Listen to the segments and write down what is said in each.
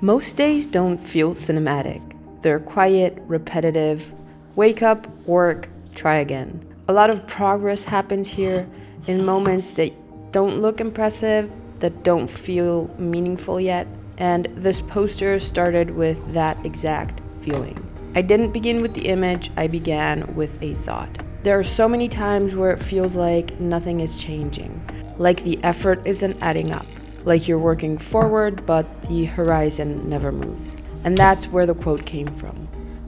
Most days don't feel cinematic. They're quiet, repetitive. Wake up, work, try again. A lot of progress happens here in moments that don't look impressive, that don't feel meaningful yet. And this poster started with that exact feeling. I didn't begin with the image, I began with a thought. There are so many times where it feels like nothing is changing, like the effort isn't adding up, like you're working forward but the horizon never moves. And that's where the quote came from.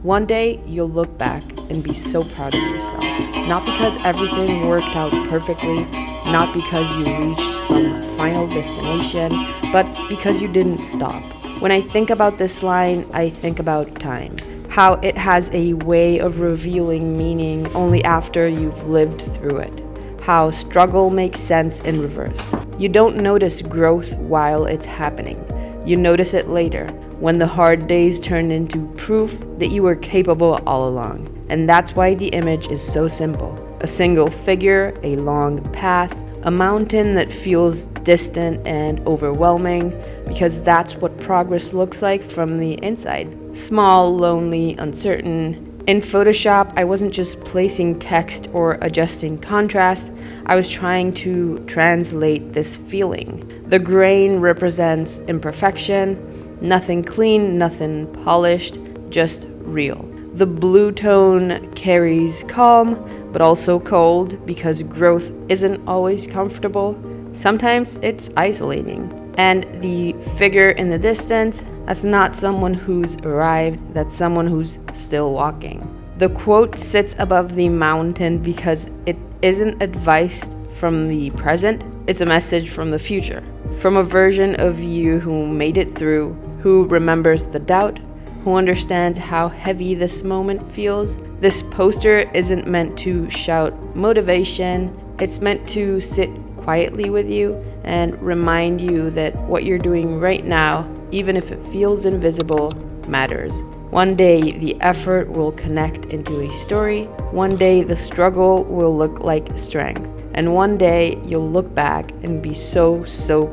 One day you'll look back and be so proud of yourself. Not because everything worked out perfectly, not because you reached some final destination, but because you didn't stop. When I think about this line, I think about time. How it has a way of revealing meaning only after you've lived through it. How struggle makes sense in reverse. You don't notice growth while it's happening. You notice it later, when the hard days turn into proof that you were capable all along. And that's why the image is so simple. A single figure, a long path, a mountain that feels distant and overwhelming, because that's what progress looks like from the inside. Small, lonely, uncertain. In Photoshop, I wasn't just placing text or adjusting contrast, I was trying to translate this feeling. The grain represents imperfection, nothing clean, nothing polished, just real. The blue tone carries calm, but also cold, because growth isn't always comfortable. Sometimes it's isolating. And the figure in the distance, that's not someone who's arrived, that's someone who's still walking. The quote sits above the mountain because it isn't advice from the present, it's a message from the future. From a version of you who made it through, who remembers the doubt, who understands how heavy this moment feels. This poster isn't meant to shout motivation, it's meant to sit quietly with you and remind you that what you're doing right now, even if it feels invisible, matters. One day the effort will connect into a story, one day the struggle will look like strength, and one day you'll look back and be so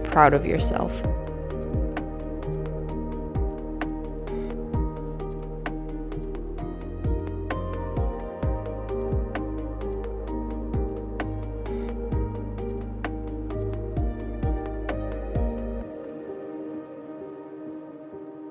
proud of yourself.